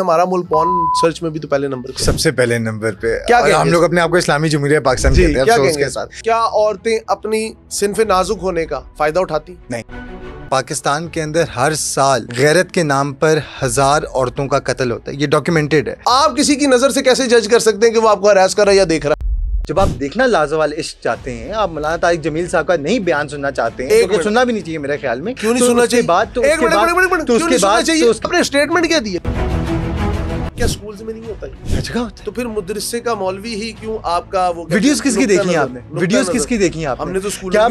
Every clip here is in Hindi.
हमारा मुल्क पॉर्न सर्च में भी तो पहले नंबर पे, सबसे पहले नंबर पे। क्या हम लोग अपने आप को इस्लामी जमहूरिया पाकिस्तान कहते हैं। क्या कहेंगे साथ? क्या औरतें अपनी सिन्फ़े नाजुक होने का फायदा उठाती? नहीं। पाकिस्तान के अंदर हर साल गैरत के नाम पर 1000 औरतों का कत्ल होता है, ये डॉक्यूमेंटेड है। आप किसी की नजर से कैसे जज कर सकते हैं कि वो आपको हरास कर रहा है या देख रहा है? जब आप देखना लाजवाल इश्क चाहते हैं, आप मौलाना तारिक जमील साहब का नहीं बयान सुनना चाहते हैं, तो सुनना भी नहीं चाहिए मेरे ख्याल में। क्यों नहीं सुनना चाहिए? उसके बाद अपने स्टेटमेंट क्या दिए? क्या स्कूल्स में नहीं होता है? अच्छा, तो फिर मुदरिसे का मौलवी ही क्यों आपका वो? वीडियोस किसकी देखी आपने? वीडियोस किसकी देखी आपने? हमने तो स्कूल क्या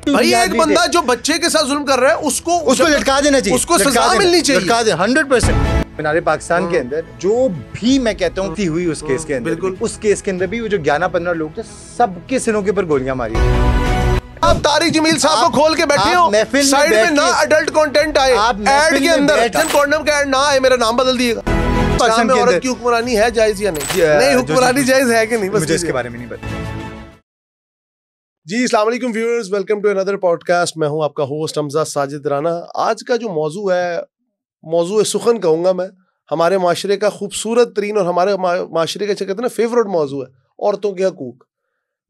भाई, एक बंदा जो बच्चे के साथ जुल्म कर रहा है उसको लटका देना चाहिए, उसको सजा मिलनी चाहिए। लटका दे 100%। मीनारे पाकिस्तान के अंदर जो भी मैं कहता हूँ हुई उस केस के अंदर, बिल्कुल उस केस के अंदर भी वो जो 11-15 लोग थे, सबके सिरों के ऊपर गोलियां मारी। आप तारिक जमील साहब को खोल के बैठे हो, साइड में ना अडल्ट कंटेंट आए, ऐड के अंदर कॉन्डम का ऐड ना आए, मेरा नाम बदल दिएगा। पाकिस्तान में औरत की हुक्मरानी है जायज या नहीं? नहीं, हुक्मरानी जायज है कि नहीं? मुझे इसके बारे में नहीं पता। जी, अस्सलाम वालेकुम viewers, welcome to another podcast. मैं हूं आपका होस्ट हमजा साजिद राना। आज का जो मौजू है, मौजू सुखन कहूँगा मैं, हमारे माशरे का खूबसूरत तरीन और हमारे माशरे का कहते हैं ना फेवरेट मौजू है, औरतों के हकूक।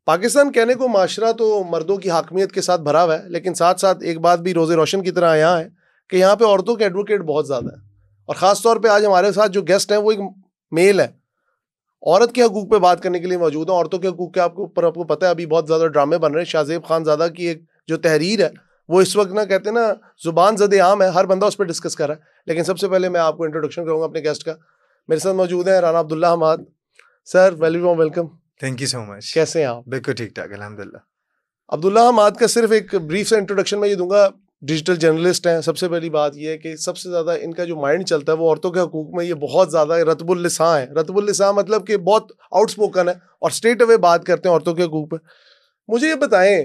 पाकिस्तान कहने को माशरा तो मर्दों की हाकमियत के साथ भरा हुआ है, लेकिन साथ साथ एक बात भी रोज़े रोशन की तरह यहाँ है कि यहाँ पे औरतों के एडवोकेट बहुत ज़्यादा है। और ख़ास तौर पे आज हमारे साथ जो गेस्ट हैं वो एक मेल है, औरत के हकूक पे बात करने के लिए मौजूद है। औरतों के हकूक के आपको पता है, अभी बहुत ज़्यादा ड्रामे बन रहे हैं। शाहजेब खानज़ादा की एक जो तहरीर है वो इस वक्त ना कहते हैं ना जुबान ज़दे आम है, हर बंदा उस पर डिस्कस कर रहा है। लेकिन सबसे पहले मैं आपको इंट्रोडक्शन करूँगा अपने गेस्ट का। मेरे साथ मौजूद है Rana Abdullah Hamad sir, welcome. Thank you so much. कैसे हैं आप? बिल्कुल ठीक ठाक, अल्हम्दुलिल्लाह। अब्दुल्ला हमाद का सिर्फ एक ब्रीफ सा इंट्रोडक्शन मैं ये दूंगा। डिजिटल जर्नलिस्ट हैं। सबसे पहली बात ये है कि सबसे ज़्यादा इनका जो माइंड चलता है वो औरतों के हकूक में ये बहुत ज़्यादा रतबुल लिसां है। रतबुल लिसां मतलब कि बहुत आउटस्पोकन है और स्ट्रेट अवे बात करते हैं औरतों के हकूक पर। मुझे ये बताएं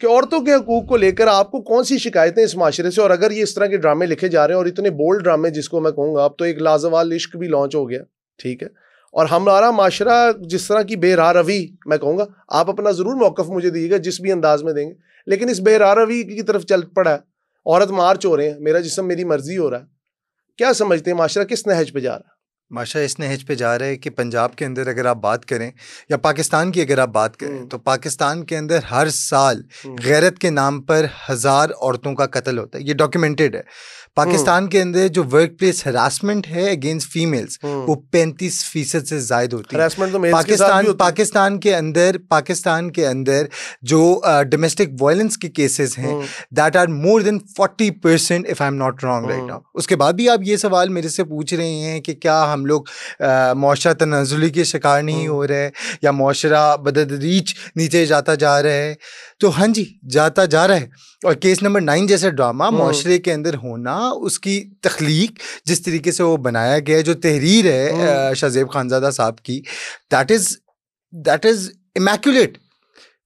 कि औरतों के हकूक को लेकर आपको कौन सी शिकायतें इस माशरे से, और अगर ये इस तरह के ड्रामे लिखे जा रहे हैं और इतने बोल्ड ड्रामे जिसको मैं कहूँगा, अब तो एक लाजवाल इश्क भी लॉन्च हो गया, ठीक है, और हमारा माशरा जिस तरह की बेराह रवी, मैं कहूँगा आप अपना ज़रूर मौक़िफ़ मुझे दीजिएगा जिस भी अंदाज में देंगे, लेकिन इस बेराह रवी की तरफ चल पड़ा है। औरत मार्च हो रहे हैं, मेरा जिस्म मेरी मर्जी हो रहा है। क्या समझते हैं माशरा किस नहज पे जा रहा है? माशा इस नहज पे जा रहा है कि पंजाब के अंदर अगर आप बात करें या पाकिस्तान की अगर आप बात करें, तो पाकिस्तान के अंदर हर साल गैरत के नाम पर 1000 औरतों का कत्ल होता है, ये डॉक्यूमेंटेड है। पाकिस्तान के अंदर जो वर्क प्लेस हरासमेंट है अगेंस्ट फीमेल्स वो 35% से ज्यादा होती है। तो पाकिस्तान के अंदर जो डोमेस्टिक वायलेंस के केसेस हैं that are more than 40% if I am not wrong right now. उसके बाद भी आप ये सवाल मेरे से पूछ रहे हैं कि क्या हम लोग मुआशरा तनाजुली के शिकार नहीं हो रहे या मुआशरा बदतदरीज नीचे जाता जा रहा है? तो हाँ जी, जाता जा रहा है। और केस नंबर 9 जैसा ड्रामा मुआशरे के अंदर होना, उसकी तख्लीक जिस तरीके से वो बनाया गया, जो तहरीर है शाहजेब खानज़ादा साहब की, that is immaculate,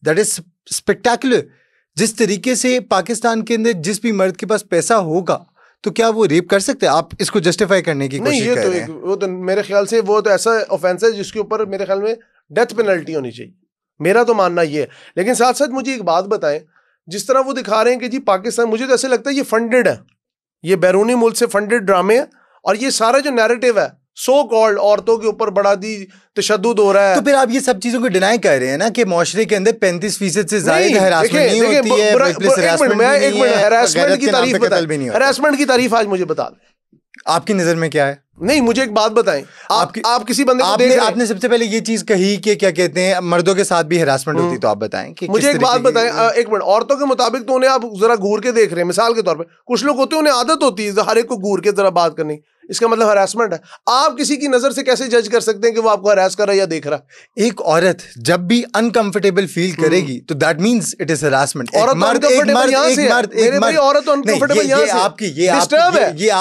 that is spectacular. जिस तरीके से पाकिस्तान के अंदर जिस भी मर्द के पास पैसा होगा तो क्या वो रेप कर सकते हैं? आप इसको जस्टिफाई करने की कोशिश कर रहे हैं। वो तो मेरे ख्याल से वो तो ऐसा ऑफेंस है जिसके ऊपर मेरे ख्याल में डेथ पेनल्टी होनी चाहिए, मेरा तो मानना ये है। लेकिन साथ साथ मुझे एक बात बताएं, जिस तरह वो दिखा रहे हैं कि जी पाकिस्तान, मुझे तो ऐसे लगता है ये फंडेड है, ये बैरूनी मुल्क से फंडेड ड्रामे है, और ये सारा जो नैरेटिव है सो कॉल्ड औरतों के ऊपर बड़ा दी तशद्दुद हो रहा है। तो फिर आप ये सब चीजों को डिनाई कर रहे हैं ना कि मुआशरे के अंदर 35% से ज्यादा हरासमेंट नहीं होती है। हरासमेंट की तारीफ आज मुझे बता दें, आपकी नजर में क्या है? नहीं, मुझे एक बात बताएं, आप किसी बंदे को देख रहे हैं, आपने सबसे पहले ये चीज कही कि क्या कहते हैं मर्दों के साथ भी हरासमेंट होती, तो आप बताएं कि मुझे एक बात बताएं, एक मिनट। औरतों के मुताबिक तो उन्हें आप जरा घूर के देख रहे हैं, मिसाल के तौर पे कुछ लोग होते हैं उन्हें आदत होती है हर एक को घूर के जरा बात करनी, इसका मतलब हरासमेंट है। आप किसी की नजर से कैसे जज कर सकते हैं कि वो आपको हरास कर रहा है या देख रहा है? एक औरत जब भी अनकंफर्टेबल फील करेगी तो that means it is harassment. ये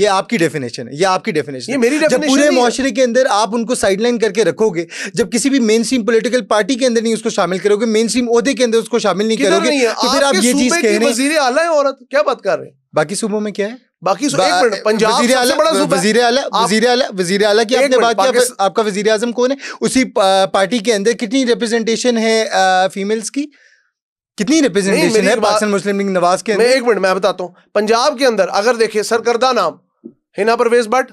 आपकी डेफिनेशन है, ये आपकी डेफिनेशन है। मेरी जब पूरे मुआशरे के अंदर आप उनको साइडलाइन करके रखोगे, जब किसी भी मेन स्ट्रीम पॉलिटिकल पार्टी के अंदर नहीं उसको शामिल करोगे, मेन स्ट्रीम ओहदे के अंदर उसको शामिल नहीं करोगे, तो फिर आप ये चीज कह रहे हैं वजीर आला है औरत, क्या बात कर रहे हैं? बाकी सूबों में क्या है? बाकी पंजाब सबसे बड़ा वजीर आला की आपने बात किया, आपका वजीर आजम कौन है? उसी पार्टी के अंदर कितनी रिप्रेजेंटेशन है फीमेल्स की? कितनी रिप्रेजेंटेशन है पाकिस्तान मुस्लिम लीग नवाज के अंदर? एक मिनट मैं बताता हूँ। पंजाब के अंदर अगर देखें, सरकर्दा नाम हिना परवेज भट्ट,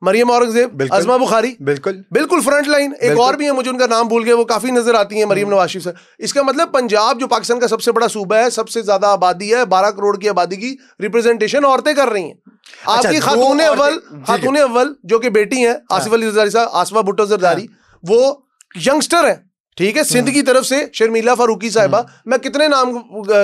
मरियम औरंगजेब, अज़मा बुखारी, बिल्कुल फ्रंट लाइन। एक और भी है, मुझे उनका नाम भूल गया, वो काफी नजर आती है, मरियम नवाज शरीफ से। इसका मतलब पंजाब जो पाकिस्तान का सबसे बड़ा सूबा है, सबसे ज्यादा आबादी है, 12 करोड़ की आबादी की रिप्रेजेंटेशन औरतें कर रही हैं। आपकी खातून अव्वल जो कि बेटी है आसिफ अली जरदारी साहब, आसफा भुट्टो जरदारी, वो यंगस्टर है, ठीक है, सिंध की तरफ से शर्मिला फारूकी साहिबा, मैं कितने नाम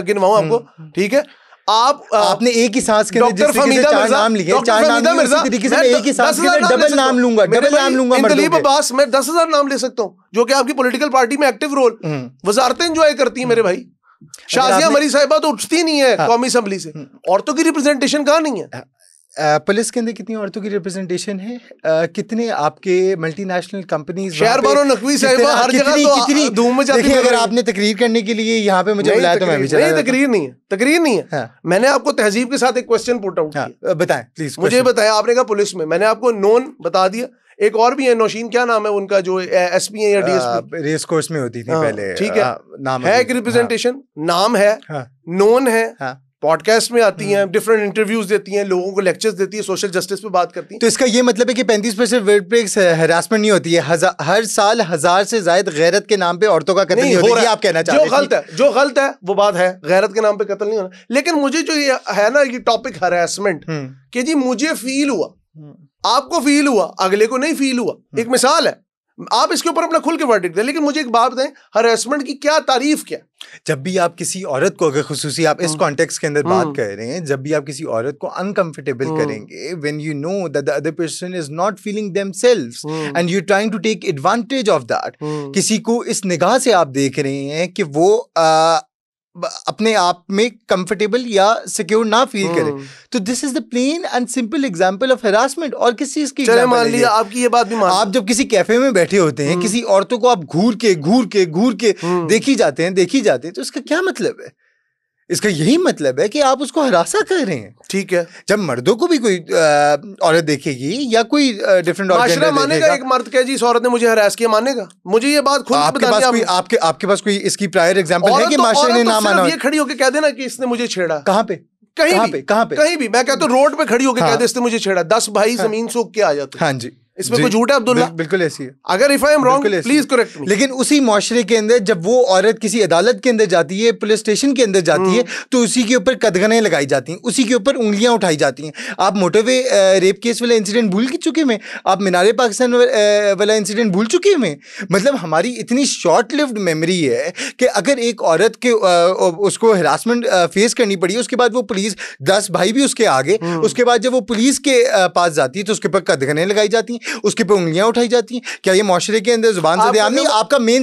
गिनवाऊं आपको, ठीक है। आपने एक ही सांस के अंदर चार नाम लिए, चार नाम उसी तरीके से मैं एक ही सांस के अंदर डबल नाम लूंगा इंदलीब अब्बास, मैं 10,000 नाम ले सकता हूँ, जो कि आपकी पॉलिटिकल पार्टी में एक्टिव रोल, वजारतें एंजॉय करती है मेरे भाई। शाजिया मरी साहिबा तो उठती नहीं है कौमी असेंबली से, औरतों की रिप्रेजेंटेशन कहाँ नहीं है? पुलिस के अंदर कितनी औरतों की रिप्रेजेंटेशन है? कितने आपके मल्टीनेशनल कंपनीज, शहर बारो नकवी साहिबा हर जगह तो कितनी धूम मचाती है। अगर आपने तकरीर करने के लिए यहाँ पे मुझे बुलाया तो मैं भी चला। तकरीर नहीं है। मैंने आपको तहजीब के साथ एक क्वेश्चन पुट आउट किया, बताएं प्लीज। मुझे बताया, आपने कहा पुलिस में, मैंने आपको नॉन बता दिया। एक और भी है नौशीन, क्या नाम है उनका, जो एसपी है या डीएसपी, रेस कोर्स में होती थी पहले, ठीक है, नाम है एक रिप्रेजेंटेशन, नाम है, नॉन है, पॉडकास्ट में आती हैं, डिफरेंट इंटरव्यूज देती हैं, लोगों को लेक्चर्स देती है, सोशल जस्टिस पे बात करती हैं। तो इसका ये मतलब है कि 35% वर्कप्लेस हरासमेंट नहीं होती है, हर साल 1000 से ज्यादा गैरत के नाम पे औरतों का कत्ल नहीं होता है, आप कहना चाहते हैं? जो गलत है वो बात है, गैरत के नाम पे कत्ल नहीं होना। लेकिन मुझे जो ये है ना, ये टॉपिक हरासमेंट, कि जी मुझे फील हुआ, आपको फील हुआ, अगले को नहीं फील हुआ, एक मिसाल है, आप इसके ऊपर अपना खुल के वर्डिक्ट दें। लेकिन मुझे एक बात बताएं, हरासमेंट की क्या तारीफ क्या? जब भी आप किसी औरत को, अगर खुसूसी आप इस कॉन्टेक्स्ट के अंदर बात कर रहे हैं, जब भी आप किसी औरत को अनकंफर्टेबल करेंगे, when you know that the other person is not feeling themselves and you trying to take advantage of that, किसी को इस निगाह से आप देख रहे हैं कि वो अपने आप में कंफर्टेबल या सिक्योर ना फील करे, तो this is the plain and simple example of harassment. और किस चीज की? चले मान लिया, आपकी ये बात भी मान, आप जब किसी कैफे में बैठे होते हैं, किसी औरतों को आप घूर के देखी जाते हैं, तो इसका क्या मतलब है? इसका यही मतलब है कि आप उसको हरासा कर रहे हैं, ठीक है। जब मर्दों को भी कोई औरत देखेगी या कोई डिफरेंट माशरा मानेगा, एक मर्द कहे जी इस औरत ने मुझे हरास किया, मानेगा? मुझे ये बात खुद आपके पास कोई इसकी प्रायर एग्जांपल है कि माशरा ने ना माना? ये खड़ी होकर कह देना कि इसने मुझे छेड़ा, कहाँ पे? कहीं भी मैं कहता हूँ रोड पे खड़ी होकर कह दे इसने मुझे छेड़ा, 10 भाई जमीन सूख के आ जाते। हाँ जी, इसमें कोई झूठ है अब्दुल्ला? बिल्कुल ऐसी है। अगर if I am wrong please correct मी। लेकिन उसी माशरे के अंदर जब वो औरत किसी अदालत के अंदर जाती है, पुलिस स्टेशन के अंदर जाती है, तो उसी के ऊपर कदगनें लगाई जाती हैं, उसी के ऊपर उंगलियां उठाई जाती हैं। आप मोटरवे रेप केस वाला इंसिडेंट भूल चुके हैं, आप मीनारे पाकिस्तान वाला इंसिडेंट भूल चुके हैं। मतलब हमारी इतनी शॉर्ट लिव्ड मेमोरी है कि अगर एक औरत के उसको हरासमेंट फेस करनी पड़ी, उसके बाद वो पुलिस 10 भाई भी उसके आगे, उसके बाद जब वो पुलिस के पास जाती है तो उसके ऊपर कदगनें लगाई जाती हैं, उसके ऊपर उंगलियां उठाई जाती हैं। क्या ये माशरे के अंदर जुबान से आम नहीं? आपका main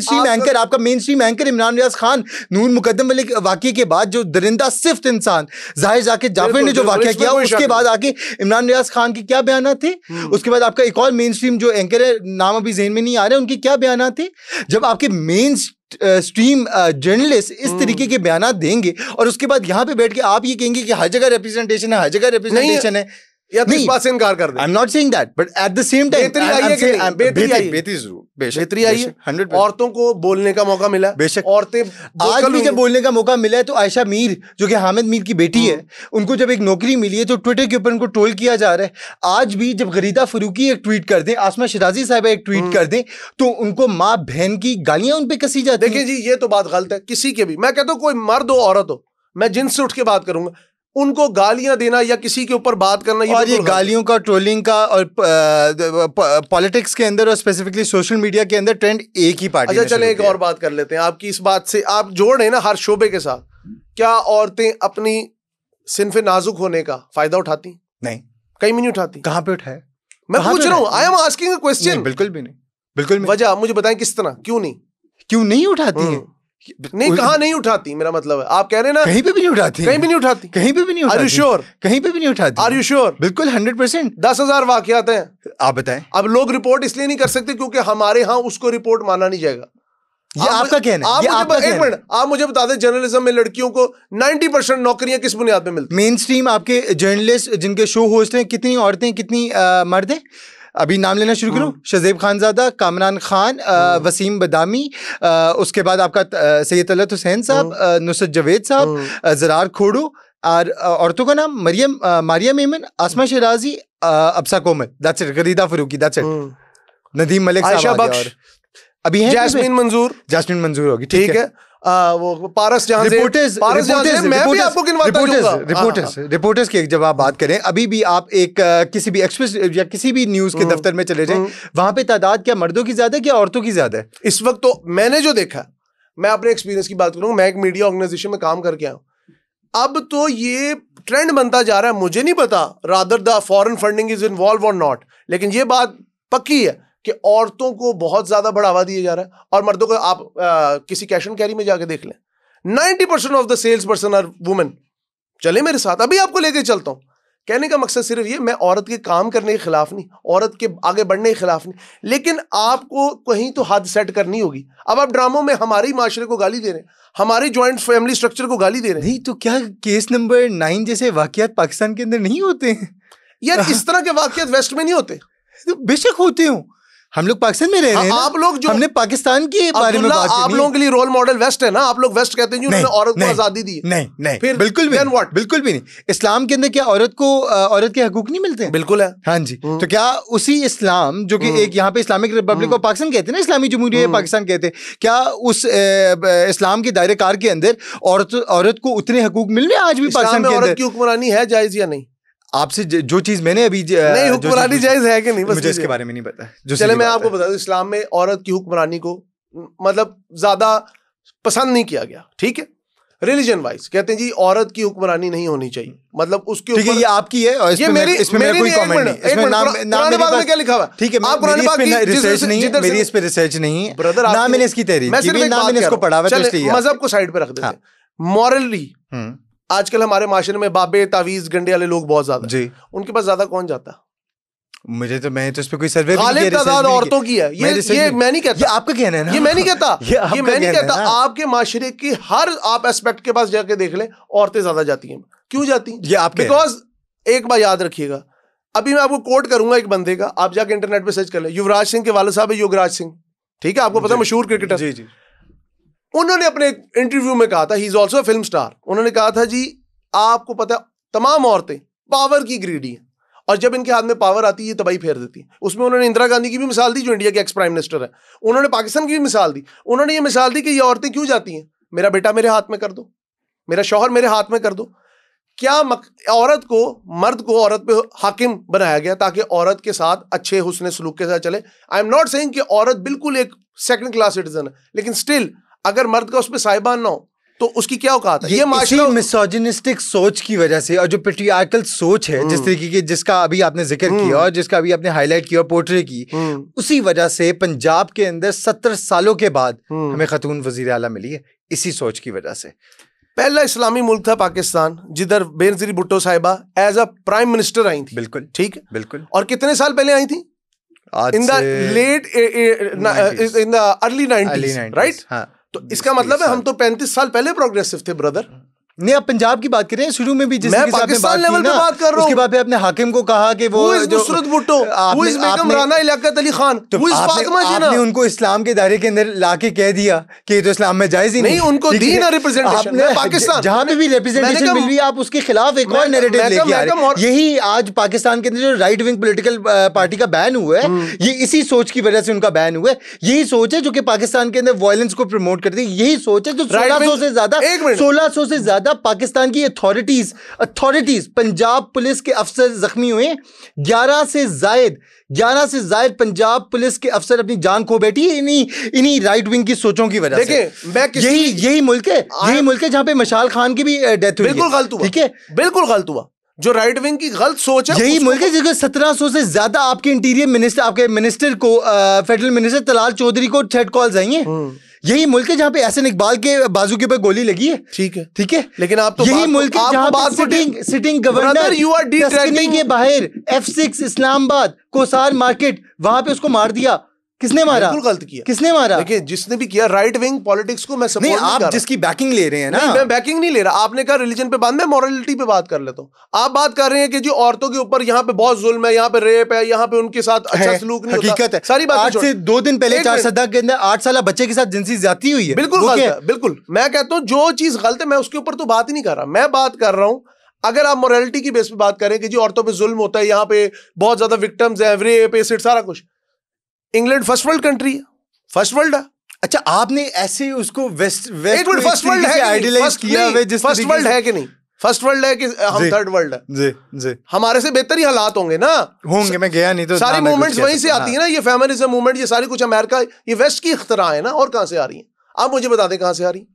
stream anchor Imran Riaz Khan नूर मुकद्दम वाले वाकये के बाद जो दरिंदा सिफ्त इंसान जाहिर जाफर ने जो वाकया किया, उसके बाद आके इमरान रियाज खान के क्या बयान थे, उसके बाद आपका एक और मेन स्ट्रीम जो एंकर है, नाम अभी ज़हन में नहीं आ रहे, उनके क्या बयान थे। जब आपके मेन स्ट्रीम जर्नलिस्ट इस तरीके के बयान देंगे और उसके बाद यहाँ पे बैठ के आप ये कहेंगे कि हर जगह रिप्रेजेंटेशन है, हर जगह रिप्रेजेंटेशन है, या तो इस बात से इनकार कर दे। I'm not saying that, but at the same time, बेहतरी आई है, औरतों को बोलने का मौका मिला, बेशक। औरतें आज भी जब बोलने का मौका मिला है, तो आयशा मीर जो कि हामिद मीर की बेटी है, उनको जब एक नौकरी मिली है तो ट्विटर के ऊपर उनको ट्रोल किया जा रहा है। आज भी जब गरीदा फरूकी एक ट्वीट कर दें, आसमा शिराजी साहिबा एक ट्वीट कर दें, तो उनको माँ बहन की गालियां उन पे कसी जाती हैं। देखिए जी, ये तो बात गलत है किसी के भी। मैं कहता हूँ कोई मर्द हो औरत हो, मैं जिनसे उठ के बात करूंगा, उनको गालियां देना या किसी के ऊपर बात करना, और ये गालियों का, ट्रोलिंग का और पॉलिटिक्स के अंदर और स्पेसिफिकली सोशल मीडिया के अंदर ट्रेंड एक ही पार्टी। अच्छा चले एक और बात कर लेते हैं। आपकी इस बात से आप जोड़ है ना हर शोबे के साथ, क्या औरतें अपनी सिन्फ नाजुक होने का फायदा उठाती? नहीं, कहीं भी नहीं उठाती। कहाँ पे उठाए? मैं पूछ रहा हूँ, I am asking a question. बिल्कुल भी नहीं, बिल्कुल नहीं। वजह मुझे बताएं किस तरह, क्यों नहीं उठाती है? नहीं, कहाँ नहीं उठाती? मेरा मतलब है आप कह रहे हैं ना कहीं पे भी नहीं उठाती, कहीं भी नहीं उठाती, कहीं पे भी नहीं उठाती। Are you sure? कहीं पे भी नहीं उठाती। Are you sure? बिल्कुल 100%। 10,000 वाकयात हैं, आप बताएं। अब लोग रिपोर्ट इसलिए नहीं कर सकते क्योंकि हमारे यहाँ उसको रिपोर्ट माना नहीं जाएगा। ये आपका कहना है। एक मिनट, आप मुझे बता दें, जर्नलिज्म में लड़कियों को 90% नौकरियां किस बुनियाद पे मिलती? मेन स्ट्रीम आपके जर्नलिस्ट जिनके शो होस्ट हैं, कितनी औरतें कितनी मर्द हैं? अभी नाम लेना शुरू करूं, शज़ेब खानज़ादा, कामरान खान, वसीम बदामी, उसके बाद आपका सैयद तलत हुसैन साहब, नुसरत जवेद साहब, ज़रार खोड़ो, और औरतों का नाम Maryam, Maria Memon, Asma Shirazi, Absa Komal, that's it, Garida Farooqui, that's it, Nadeem Malik sahab आ गए, और अभी है जैस्मीन मंजूर होगी, ठीक है। वो पारस जहां से मैं भी आपको गिनवाता जाऊंगा। रिपोर्टर्स की जब आप बात करें, अभी भी आप एक किसी भी एक्सप्रेस या किसी भी न्यूज के दफ्तर में चले जाएं, वहां पे तादाद क्या मर्दों की ज्यादा है क्या औरतों की ज्यादा है? इस वक्त तो मैंने जो देखा, मैं अपने एक्सपीरियंस की बात करूंगा, मैं एक मीडिया ऑर्गेनाइजेशन में काम करके आया हूं। अब तो ये ट्रेंड बनता जा रहा है, मुझे नहीं पता rather the foreign funding is involve और नॉट, लेकिन ये बात पक्की है कि औरतों को बहुत ज्यादा बढ़ावा दिया जा रहा है और मर्दों को आप किसी कैश एंड कैरी में जाके देख लें, 90% of the sales person are women. चले मेरे साथ, अभी आपको लेके चलता हूं। कहने का मकसद सिर्फ ये, मैं औरत के काम करने के खिलाफ नहीं, औरत के आगे बढ़ने के खिलाफ नहीं, लेकिन आपको कहीं तो हद सेट करनी होगी। अब आप ड्रामों में हमारे माशरे को गाली दे रहे हैं, हमारी ज्वाइंट फैमिली स्ट्रक्चर को गाली दे रहे हैं। नहीं तो क्या केस नंबर 9 जैसे वाकयात पाकिस्तान के अंदर नहीं होते हैं? यार इस तरह के वाकयात वेस्ट में नहीं होते। बेशक होते हो, हम लोग पाकिस्तान में रह रहे हैं, आप लोग जो हमने पाकिस्तान के बारे में बात आप लोगों के लिए रोल मॉडल वेस्ट है ना, आप लोग वेस्ट कहते हैं जी उन्होंने औरत को आजादी दी। नहीं फिर बिल्कुल भी नहीं, बिल्कुल भी नहीं। इस्लाम के अंदर क्या औरत के हकूक नहीं मिलते हैं? बिल्कुल है। हाँ जी, तो क्या उसी इस्लाम जो कि एक यहाँ पे इस्लामिक रिपब्लिक ऑफ पाकिस्तान कहते हैं ना, इस्लामी जमहूरियत पाकिस्तान कहते हैं, क्या उस इस्लाम के दायरे कार के अंदर औरत को उतने हकूक मिल रहे हैं आज भी पाकिस्तान के अंदर? औरत की हुक्मरानी है जायज या नहीं? आपसे जो चीज मैंने अभी नहीं, हुक्मरानी जायज है कि नहीं, मुझे इसके बारे में नहीं पता। चले मैं आपको बता दूं, इस्लाम में औरत की हुक्मरानी को मतलब ज्यादा पसंद नहीं किया गया, ठीक है। रिलीजन वाइज कहते हैं जी औरत की हुक्मरानी नहीं होनी चाहिए, मतलब उसके ऊपर, ठीक है, ये आपकी है और इसमें मेरा कोई कमेंट नहीं, इसमें नाम मेरे पास क्या लिखा हुआ है, ठीक है। आप कुरान पाक की रिसर्च नहीं है मेरी, इस पे रिसर्च नहीं है ब्रदर, ना मैंने इसकी तहरीर की, ना मैंने इसको पढ़ा हुआ, तो इसलिए मजहब को साइड पे रख देते हैं। मॉरली आजकल हमारे माशरे में बाबे तावीज गंडे वाले लोग बहुत ज्यादा जी, उनके पास ज्यादा कौन जाता? मैं तो इस पे कोई सर्वे नहीं, तादाद औरतों की है, ये मैं नहीं कहता, ये आपका कहना है ना, ये मैं नहीं कहता, ये मैं नहीं कहता। आपके माशरे की हर आप एस्पेक्ट के पास जाके देख ले, औरतें ज्यादा जाती हैं। क्यों जाती हैं? ये आप बिकॉज एक बात याद रखिएगा, अभी मैं आपको कोट करूंगा एक बंदे का, आप जाके इंटरनेट पे सर्च कर ले, युवराज सिंह के वाले साहब है योगराज सिंह, ठीक है, आपको पता है मशहूर क्रिकेटर। जी जी। उन्होंने अपने इंटरव्यू में कहा था, he is also film star, उन्होंने कहा था जी आपको पता तमाम औरतें पावर की ग्रीडी हैं और जब इनके हाथ में पावर आती है तबाही फेर देती है। उसमें उन्होंने इंदिरा गांधी की भी मिसाल दी जो इंडिया के एक्स प्राइम मिनिस्टर है, उन्होंने पाकिस्तान की भी मिसाल दी। उन्होंने ये मिसाल दी कि ये औरतें क्यों जाती हैं, मेरा बेटा मेरे हाथ में कर दो, मेरा शौहर मेरे हाथ में कर दो। क्या औरत को, मर्द को औरत पे हाकिम बनाया गया ताकि औरत के साथ अच्छे हुस्न सलूक के साथ चले। आई एम नॉट सेइंग कि औरत बिल्कुल एक सेकंड क्लास सिटीजन है, लेकिन स्टिल अगर मर्द का उस पर साहिबान ना हो तो उसकी क्या औकात है? ये माशरा मिसोजिनिस्टिक सोच की वजह से और जो पेट्रियार्कल सोच है जिस तरीके की, जिसका अभी आपने जिक्र किया और जिसका अभी आपने हाईलाइट किया और पोर्ट्रे की, उसी वजह से पंजाब के अंदर 70 सालों के बाद हमें खातून वजीर आला मिली है, इसी सोच की वजह से। पहला इस्लामी मुल्क था पाकिस्तान जिधर बेनजीर भुट्टो साहिबा एज अ प्राइम मिनिस्टर आई थी, बिल्कुल ठीक है, बिल्कुल। और कितने साल पहले आई थी? In the late in the early 90s, right? तो इसका मतलब है हम तो 35 साल पहले प्रोग्रेसिव थे ब्रदर। नहीं, आप पंजाब की बात करें, शुरू में भी जिस मैं पाकिस्तान लेवल पे बात कर रहा हूं, उसके बाद आपने हाकिम को कहा कि वो Nusrat Bhutto, who is Begum Rana Liaquat Ali Khan, who is Fatima Jinnah, आपने उनको इस्लाम के दायरे के अंदर लाके कह दिया कि तो इस्लाम में जायज ही नहीं, उनको दी ना रिप्रेजेंटेशन। पाकिस्तान जहां पे भी रिप्रेजेंटेशन मिल रही है आप उसके खिलाफ एक और नैरेटिव लेके आ रहे हैं। यही आज पाकिस्तान के अंदर जो राइट विंग पॉलिटिकल पार्टी का बैन हुआ है, ये इसी सोच की वजह से उनका बैन हुआ है। यही सोच है जो कि पाकिस्तान के अंदर वायलेंस को प्रमोट करती है, यही सोच है जो 1600 से ज्यादा पाकिस्तान की अथॉरिटीज पंजाब पुलिस के अफसर जख्मी हुए। 11 से जायद पंजाब पुलिस के अफसर अपनी जान खो बैठी है इन्हीं राइट विंग की सोचों की वजह से। यही मुल्क है जहां पे मशाल खान की भी डेथ हुई। बिल्कुल गलत हुआ, ठीक है, बिल्कुल गलत हुआ। जो राइट विंग की गलत सोच है, यही मुल्क है जिसको 1700 से ज्यादा आपके इंटीरियर मिनिस्टर, आपके मिनिस्टर को, फेडरल मिनिस्टर तलाल चौधरी को थ्रेट कॉल्स आई हैं। यही मुल्क है जहां पे एहसन इकबाल के बाजू के ऊपर गोली लगी है, ठीक है, लेकिन आप तो यही मुल्क है जहां पे सिटिंग गवर्नर टस्कनी के बाहर F6 इस्लामाबाद कोसार मार्केट, वहां पे उसको मार दिया। किसने मारा? बिल्कुल गलत किया। किसने मारा? देखिए, जिसने भी किया राइट विंग पॉलिटिक्स को मैं सपोर्ट नहीं कर रहा। आप जिसकी बैकिंग ले रहे हैं ना, मैं बैकिंग नहीं ले रहा। आपने कहा रिलीजन पे बात, मैं मॉरलिटी पे बात कर लेता हूँ। आप बात कर रहे हैं कि जो औरतों के ऊपर यहाँ पे बहुत जुल्म है, यहाँ पे रेप है, यहाँ पे उनके साथ अच्छा सलूक नहीं होता। हकीकत है, सारी बात आज से 2 दिन पहले 4 सदा के अंदर 8 साल बच्चे के साथ जिनसी ज्यादती हुई है। बिल्कुल गलत है, बिल्कुल। मैं कहता हूँ जो चीज गलत है मैं उसके ऊपर तो बात ही नहीं कर रहा। मैं बात कर रहा हूँ अगर आप मोरालिटी की बेस पे बात करें कि जी औरतों पे जुल्म होता है, यहाँ पे बहुत ज्यादा विक्टिम्स हैं, रेप, एसिड, सारा कुछ, इंग्लैंड फर्स्ट वर्ल्ड कंट्री है, फर्स्ट वर्ल्ड है। अच्छा, आपने ऐसे उसको वेस्ट फर्स्ट वर्ल्ड है आइडियलाइज किया हुआ, फर्स्ट वर्ल्ड है कि नहीं? फर्स्ट वर्ल्ड है कि हम थर्ड वर्ल्ड है? जी जी, हमारे से बेहतर ही हालात होंगे ना, होंगे, मैं गया नहीं तो सारी मूवमेंट्स वहीं से आती है ना, ये फेमिनिज्म मूवमेंट, ये सारी कुछ अमेरिका, ये वेस्ट की इख्तिरा है ना, और कहां से आ रही है? आप मुझे बता दें कहां से आ रही है?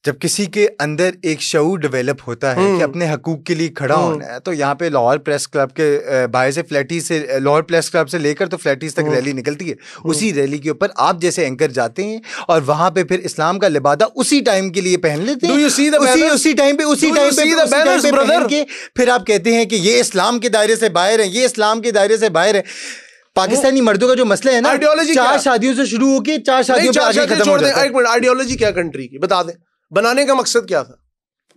जब किसी के अंदर एक शऊर डेवलप होता है कि अपने हकूक के लिए खड़ा होना है, तो यहाँ पे लाहौर प्रेस क्लब के बाहर से फ्लैटी से, लाहौर प्रेस क्लब से लेकर तो फ्लैटीज तक रैली निकलती है। उसी रैली के ऊपर आप जैसे एंकर जाते हैं और वहां पे फिर इस्लाम का लिबादा उसी टाइम के लिए पहन लेते हैं, उसी टाइम पे पहन के फिर आप कहते हैं कि ये इस्लाम के दायरे से बाहर है, ये इस्लाम के दायरे से बाहर है। पाकिस्तानी मर्दों का जो मसला है ना, आइडियोलॉजी 4 शादियों से शुरू होकर 4 शादियों पे आगे खत्म हो जाता है। एक मिनट, आइडियोलॉजी क्या कंट्री की बता दें, बनाने का मकसद क्या था?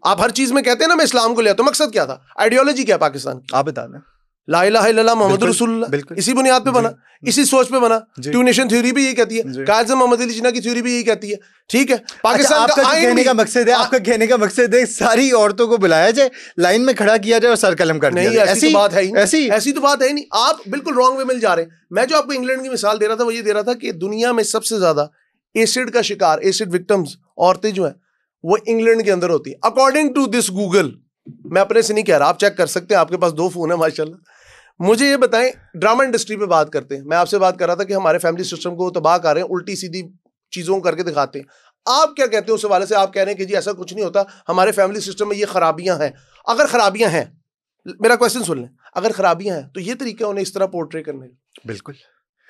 आप हर चीज में कहते हैं ना मैं इस्लाम को ले आता हूं, मकसद क्या था? आइडियोलॉजी क्या पाकिस्तान की? आप बता दें। ला इलाहा इल्लल्लाह मुहम्मद रसूलुल्लाह, इसी बुनियाद पे बना, इसी सोच पे बना। टू नेशन थ्योरी भी यही कहती है, कायद मोहम्मद अली जिन्ना की थ्योरी भी यही कहती है। ठीक है, पाकिस्तान का कहने का मकसद है, आपका कहने का मकसद है सारी औरतों को बुलाया जाए, लाइन में खड़ा किया जाए और सर कलम कर दिया जाए। ऐसी बात है ही नहीं, ऐसी तो बात है ही नहीं। आप बिल्कुल रॉन्ग वे में जा रहे हैं। मैं जो आपको इंग्लैंड की मिसाल दे रहा था वो ये दे रहा था कि दुनिया में सबसे ज्यादा एसिड का शिकार, एसिड विक्टिम्स औरतें जो है वो इंग्लैंड के अंदर होती है, अकॉर्डिंग टू दिस गूगल। मैं अपने से नहीं कह रहा, आप चेक कर सकते हैं, आपके पास 2 फोन है माशाल्लाह। मुझे ये बताएं, ड्रामा इंडस्ट्री पे बात करते हैं, मैं आपसे बात कर रहा था कि हमारे फैमिली सिस्टम को तबाह कर रहे हैं, उल्टी सीधी चीजों को करके दिखाते हैं। आप क्या कहते हैं उस हवाले से? आप कह रहे हैं कि जी ऐसा कुछ नहीं होता, हमारे फैमिली सिस्टम में ये खराबियां हैं। अगर खराबियां हैं, मेरा क्वेश्चन सुन लें, अगर खराबियां हैं तो ये तरीका उन्हें इस तरह पोर्ट्रे करने का? बिल्कुल।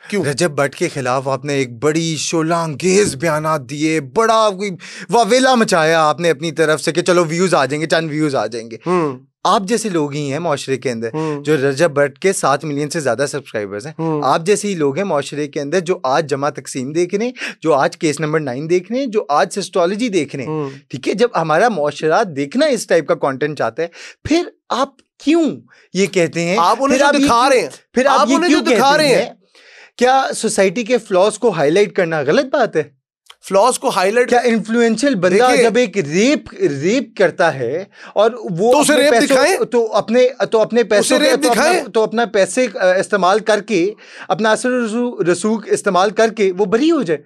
क्यों? रजब भट्ट के खिलाफ आपने एक बड़ी शोलांगेज बयानात दिए, बड़ा वावेला मचाया आपने अपनी तरफ से कि चलो व्यूज आ जाएंगे, चंद व्यूज आ जाएंगे। आप जैसे लोग ही हैं माशरे के अंदर जो रजब भट्ट के 7 मिलियन से ज्यादा सब्सक्राइबर्स हैं। आप जैसे ही लोग हैं माशरे के अंदर जो आज जमा तकसीम देख रहे हैं, जो आज केस नंबर 9 देख रहे हैं, जो आज सिस्टोलॉजी देख रहे हैं। ठीक है, जब हमारा माशरा देखना इस टाइप का कंटेंट चाहता है, फिर आप क्यों ये कहते हैं? आप उन्हें जो दिखा रहे हैं, फिर आप ये क्यों दिखा रहे हैं? क्या सोसाइटी के फ्लॉज को हाईलाइट करना गलत बात है? फ्लॉज को हाईलाइट, क्या इन्फ्लुएंशियल बंदा जब एक रेप करता है और वो तो उसे रेप दिखाएं, तो अपने पैसों तो अपना पैसे इस्तेमाल करके, अपना असर रसूख इस्तेमाल करके वो बरी हो जाए,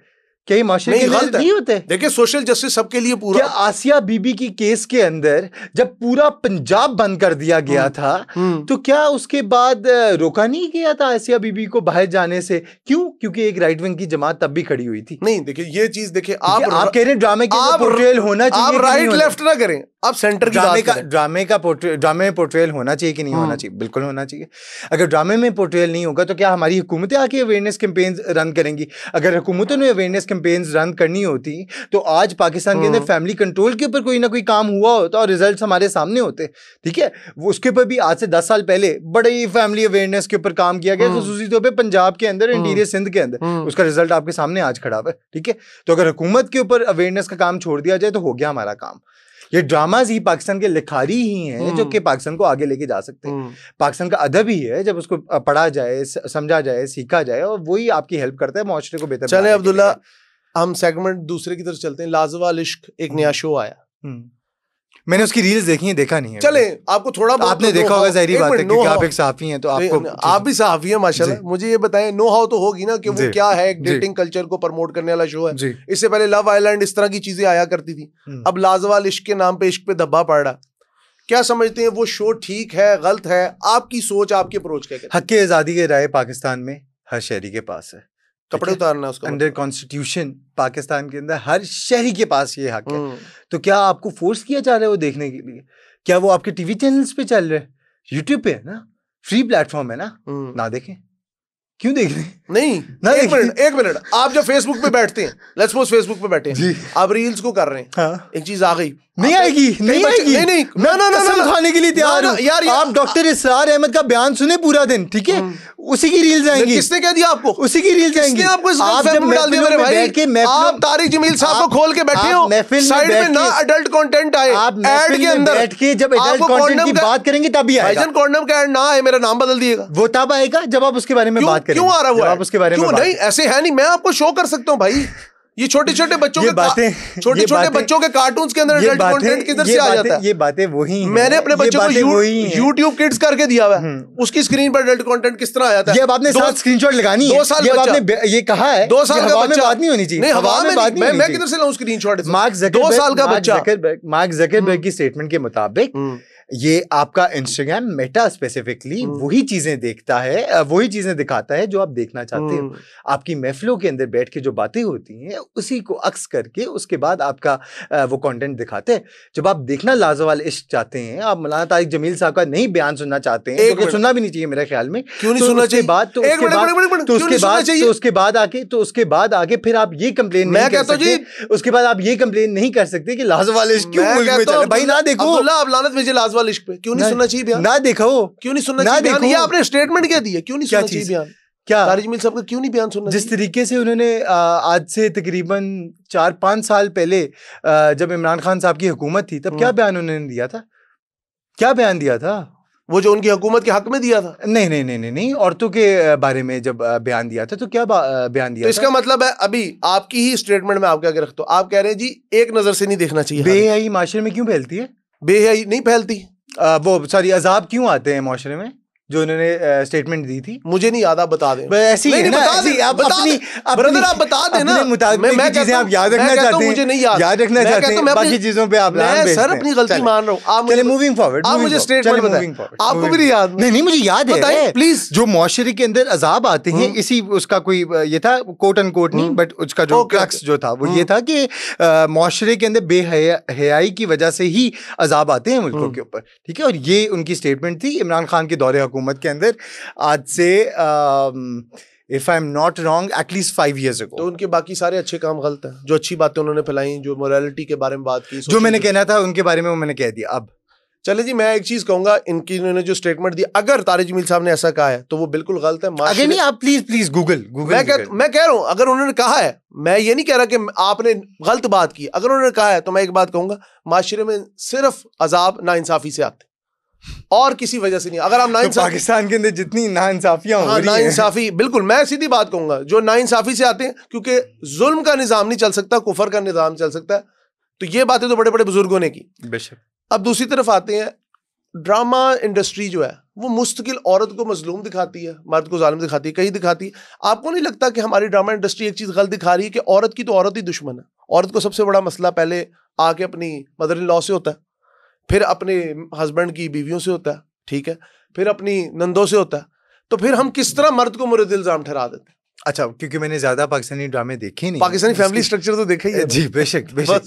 क्या ये माशरे के लिए नहीं होते? देखिए, सोशल जस्टिस सबके लिए पूरा। क्या आसिया बीबी की केस के अंदर जब पूरा पंजाब बंद कर दिया गया था तो क्या उसके बाद रोका नहीं गया था आसिया बीबी को बाहर जाने से? क्यों? क्योंकि एक राइट विंग की जमात तब भी खड़ी हुई थी। नहीं, देखिए ये चीज, देखिए आप कह रहे हैं ड्रामे के पोर्ट्रेयल होना चाहिए, आप राइट लेफ्ट ना करें, आप सेंटर की बात करें। ड्रामे में पोर्ट्रेयल होना चाहिए कि नहीं होना चाहिए? बिल्कुल होना चाहिए। अगर ड्रामे में पोर्ट्रेयल नहीं होगा तो क्या हमारी हुकूमतें आके अवेयरनेस कैंपेन्स रन करेंगी? अगर हुकूमतों ने अवेयरनेस कैंपेन्स रन करनी होती तो आज पाकिस्तान के अंदर फैमिली कंट्रोल के ऊपर कोई ना कोई काम हुआ होता और रिजल्ट्स हमारे सामने होते। ठीक है, वो उसके ऊपर भी आज से 10 साल पहले बड़ी फैमिली अवेयरनेस के ऊपर काम किया गया, खुसूसी तौर पे पंजाब के अंदर, इंटीरियर सिंध के अंदर। उसका रिजल्ट आपके सामने आज खड़ा हुआ है। ठीक है, तो अगर हुकूमत के ऊपर अवेयरनेस का काम छोड़ दिया जाए तो हो गया हमारा काम। ये ड्रामाज ही पाकिस्तान के लिखारी ही हैं जो कि पाकिस्तान को आगे लेके जा सकते हैं। पाकिस्तान का अदब ही है, जब उसको पढ़ा जाए, समझा जाए, सीखा जाए, और वही आपकी हेल्प करता है माशरे को बेहतर। चले अब्दुल्ला, हम सेगमेंट दूसरे की तरफ चलते हैं। लाजवाल इश्क एक नया शो आया, मैंने उसकी रील्स देखी हैं, देखा नहीं है। चले, आपको थोड़ा बहुत आपने देखा होगा, ज़ाहिर बात है क्योंकि आप एक सहाफ़ी हैं तो आपको, आप भी सहाफ़ी हैं माशाल्लाह। मुझे ये बताएं, नो हाउ तो होगी ना कि वो क्या है, एक डेटिंग कल्चर को प्रमोट करने वाला शो है। इससे पहले लव आइलैंड इस तरह की चीजें आया करती थी, अब लाजवाल इश्क के नाम पे इश्क पे धब्बा पड़ रहा। क्या समझते हैं, वो शो ठीक है, गलत है? आपकी सोच, आपकी अप्रोच क्या है? हक की आज़ादी के राय पाकिस्तान में हर शहरी के पास है। कपड़े उतारना उसका अंडर कॉन्स्टिट्यूशन पाकिस्तान के अंदर हर शहरी के पास ये हक है। तो क्या आपको फोर्स किया जा रहा है वो देखने के लिए? क्या वो आपके टीवी चैनल्स पे चल रहे हैं? यूट्यूब पे है ना, फ्री प्लेटफॉर्म है ना, ना देखें? क्यों देख रहे हैं? नहीं, एक मिनट, आप जब फेसबुक पे बैठते हैं, लेट्स सपोज फेसबुक पे बैठे हैं, आप रील्स को कर रहे हैं, हाँ। एक चीज आ गई, नहीं आएगी, नहीं आएगी, नहीं, कसम खाने के लिए तैयार हूं यार। आप डॉक्टर इसरार अहमद का बयान सुने पूरा दिन, ठीक है, उसी की रील्स आएंगी। किसने कह दिया आपको? उसी की रील्स आएंगी। आपको आप जब डाल दिया मेरे भाई, आप तारिक जमील साहब को खोल के बैठे हो, साइड में ना अडल्ट कंटेंट आए, एड के अंदर बैठ के जब एडल्ट कंटेंट की बात करेंगे तभी आएगा। भाईजान कॉन्डम का एड ना आए, मेरा नाम बदल दिएगा। वो तब आएगा जब आप उसके बारे में बात करेंगे। क्यों आ रहा हुआ है उसके बारे में? नहीं, ऐसे है नहीं, मैं आपको शो कर सकता हूँ भाई, ये छोटे छोटे बच्चों के बातें, छोटे छोटे बच्चों के कार्टून्स के अंदर एडल्ट कंटेंट किधर से आ जाता है? ये बातें वही मैंने अपने बच्चों को YouTube किड्स करके दिया हुआ है, उसकी स्क्रीन पर एडल्ट कंटेंट किस तरह आ जाता है? ये अब आपने साथ स्क्रीनशॉट लगानी है, 2 साल आपने ये कहा है 2 साल का बच्चा बात नहीं होनी चाहिए, हवा में बात नहीं, मैं किधर से लाऊं स्क्रीनशॉट? 2 साल का बच्चा मार्क जकरबर्ग की स्टेटमेंट के मुताबिक ये आपका इंस्टाग्राम मेटा स्पेसिफिकली वही चीजें देखता है, वही चीजें दिखाता है जो आप देखना चाहते हो। आपकी महफिलों के अंदर बैठ के जो बातें होती हैं उसी को अक्स करके उसके बाद आपका वो कंटेंट दिखाते हैं। जब आप देखना लाजवाल इश्क चाहते हैं, आप मौलाना तारिक जमील साहब का नहीं बयान सुनना चाहते हैं, तो सुनना भी नहीं चाहिए मेरे ख्याल में। क्यों नहीं सुनना चाहिए? उसके बाद आगे फिर आप ये कंप्लेन नहीं कर सकते, उसके बाद आप ये कंप्लेन नहीं कर सकते कि लाजवाल इश्क क्यों मुल्क में चले। भाई ना देखो, आप लानत भेजे लाजवाल इश्क पे, क्यों नहीं सुनना चाहिए बयान? ना देखो, क्यों नहीं सुनना चाहिए बयान? ये आपने स्टेटमेंट क्या दी है, क्यों नहीं सुनना चाहिए बयान? क्या तारिक जमील साहब का क्यों नहीं बयान सुनना? जिस तरीके से उन्होंने आज से तकरीबन 4-5 साल पहले जब इमरान खान साहब की हुकूमत थी तब क्या बयान उन्होंने दिया था? क्या बयान दिया था? वो जो उनकी हुकूमत के हक में दिया था? नहीं, औरतों के बारे में जब बयान दिया था तो क्या बयान दिया तो इसका मतलब है अभी आपकी ही स्टेटमेंट में आपके आगे रखता हूं, आप कह रहे हैं जी एक नजर से नहीं देखना चाहिए। बेहयाई माशरे में क्यों फैलती है? बेहयाई नहीं फैलती, वो सॉरी अजाब क्यों आते हैं माशरे में जो उन्होंने स्टेटमेंट दी थी? मुझे नहीं याद, आप बता दें। ऐसी है ना, आप अपनी ब्रदर आप बता देना, मैं चीजें आप याद रखना चाहते हैं, मुझे नहीं याद रखना चाहते हैं, बाकी चीजों पे आप सर अपनी गलती मान रहा हूँ। आप चलिए मूविंग फॉरवर्ड, आप मुझे स्टेटमेंट बताएं, आपको भी नहीं याद? नहीं मुझे याद है प्लीज। जो मुआशरे के अंदर अजाब आते हैं, इसी उसका कोई ये था, कोट एंड कोट नहीं, बट उसका जो क्रक्स जो था वो ये था कि मुआशरे के अंदर बेहयाई की वजह से ही अजाब आते हैं मुल्कों के ऊपर, ठीक है। और ये उनकी स्टेटमेंट थी इमरान खान के दौरे हुकूमत के अंदर आज से if I'm not wrong at least 5 years ago। तो उनके बाकी सारे अच्छे काम गलत हैं, जो अच्छी बातें उन्होंने फैलाई, जो मोरालिटी के बारे में बात की, जो मैंने कहना था उनके बारे में वो मैंने कह दिया। अब चले जी, मैं एक चीज कहूंगा, इनकी इन्होंने जो स्टेटमेंट दी, अगर तारिक जमील साहब ने ऐसा कहा है तो वो बिल्कुल गलत है। अगर नहीं, आप प्लीज गूगल मैं कह रहा हूं, अगर उन्होंने कहा है, मैं ये नहीं कह रहा कि आपने गलत बात की, अगर उन्होंने कहा है तो मैं एक बात कहूंगा, माशरे में सिर्फ अजाब नाइंसाफी से आते और किसी वजह से नहीं। अगर आप पाकिस्तान के अंदर जितनी नाइंसाफियां हो रही हैं, नाइंसाफी बिल्कुल, मैं सीधी बात कहूंगा, जो नाइंसाफी से आते हैं, क्योंकि जुल्म का निजाम नहीं चल सकता, कुफर का निजाम चल सकता है। तो ये बातें तो बड़े बड़े बुजुर्गों ने की। बेशक। अब दूसरी तरफ आते हैं, ड्रामा इंडस्ट्री जो है वो मुस्तकिल औरत को मजलूम दिखाती है, मर्द को जालिम दिखाती है, कहीं दिखाती है। आपको नहीं लगता कि हमारी ड्रामा इंडस्ट्री एक चीज गलत दिखा रही है कि औरत की तो औरत ही दुश्मन है? औरत को सबसे बड़ा मसला पहले आके अपनी मदर इन लॉ से होता है, फिर अपने हस्बैंड की बीवियों से होता है, ठीक है, फिर अपनी नंदों से होता है। तो फिर हम किस तरह मर्द को मुर्द इल्जाम ठहरा देते हैं? अच्छा, क्योंकि मैंने ज्यादा पाकिस्तानी ड्रामे देखे नहीं, पाकिस्तानी फैमिली स्ट्रक्चर तो देखा ही है जी। बेशक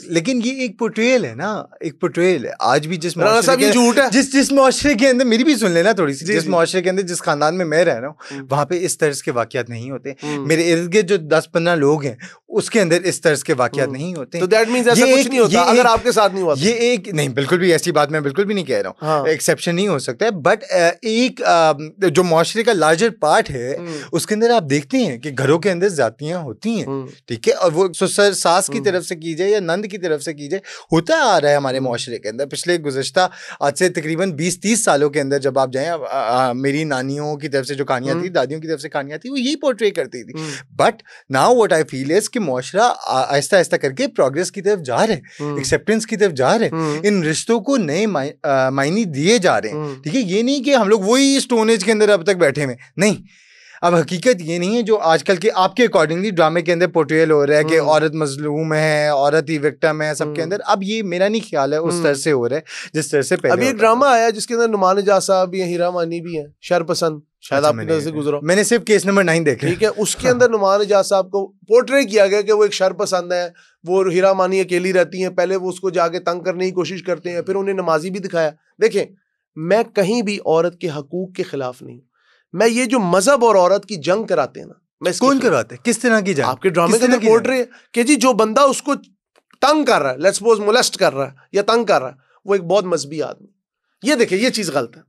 लेकिन ये एक पोर्ट्रेयल है ना, एक पोर्ट्रेयल है। आज भी जिस झूठ है, जिस मुआशरे के अंदर, मेरी भी सुन लेना थोड़ी सी, जिस मुआशरे के अंदर, जिस खानदान में मैं रह रहा हूँ, वहां पे इस तर्ज के वाकयात नहीं होते। मेरे इर्द गिर्द जो 10-15 लोग हैं उसके अंदर इस तर्ज के वाकयात नहीं होते। तो दैट मींस ऐसा कुछ नहीं होता अगर आपके साथ नहीं हुआ। ये एक नहीं, बिल्कुल भी ऐसी बात मैं बिल्कुल भी नहीं कह रहा हूँ, एक्सेप्शन नहीं हो सकता है, बट एक जो मुआशरे का लार्जर पार्ट है उसके अंदर आप देखते हैं कि घरों के अंदर जातियां होती हैं, ठीक है, और वो ससुर सास की तरफ से की जाए या नंद की तरफ से की जाए, होता आ रहा है हमारे मुआशरे के अंदर पिछले गुज़श्ता आज से तकरीबन 20-30 सालों के अंदर। जब आप जाएं, मेरी नानियों की तरफ से जो कहानियां थी, दादियों की तरफ से कहानियां थी, वो यही पोर्ट्रे करती थी। But now what I feel is कि मुआशरा आहिस्ता आहिस्ता करके प्रोग्रेस की तरफ जा रहे हैं, एक्सेप्टेंस की तरफ जा रहे हैं, इन रिश्तों को नए मायने दिए जा रहे हैं, ठीक है। ये नहीं कि हम लोग वही स्टोन एज के अंदर अब तक बैठे हुए, नहीं। अब हकीकत ये नहीं है जो आजकल के आपके अकॉर्डिंगली ड्रामे के अंदर पोर्ट्रेयल हो रहा है कि औरत मजलूम है, औरत ही विक्टिम है सबके अंदर। अब ये मेरा नहीं ख्याल है उस तरह से हो रहा है जिस तरह से पहले। अभी एक ड्रामा आया जिसके अंदर नुमान इजाज साहब भी हैं, हीरा मानी भी हैं, शरपसंद, शायद आपकी नजर से गुजरा, मैंने सिर्फ केस नंबर 9 देखा, ठीक है। उसके अंदर नुमान इजाज साहब को पोर्ट्रे किया गया कि वो एक शरपसंद है, वो हीरा मानी अकेली रहती हैं, पहले वो उसको जाके तंग करने की कोशिश करते हैं, फिर उन्हें नमाजी भी दिखाया। देखें, मैं कहीं भी औरत के हकूक के खिलाफ नहीं, मैं ये जो मजहब और औरत की जंग कराते हैं ना, मैं कौन करवाते हैं, किस तरह की जंग? आपके ड्रामे के अंदर पोर्ट्रे कि जी जो बंदा उसको तंग कर रहा है, लेट्स सपोज मोलेस्ट कर रहा है या तंग कर रहा है, वो एक बहुत मजहबी आदमी, ये देखिए ये चीज गलत है।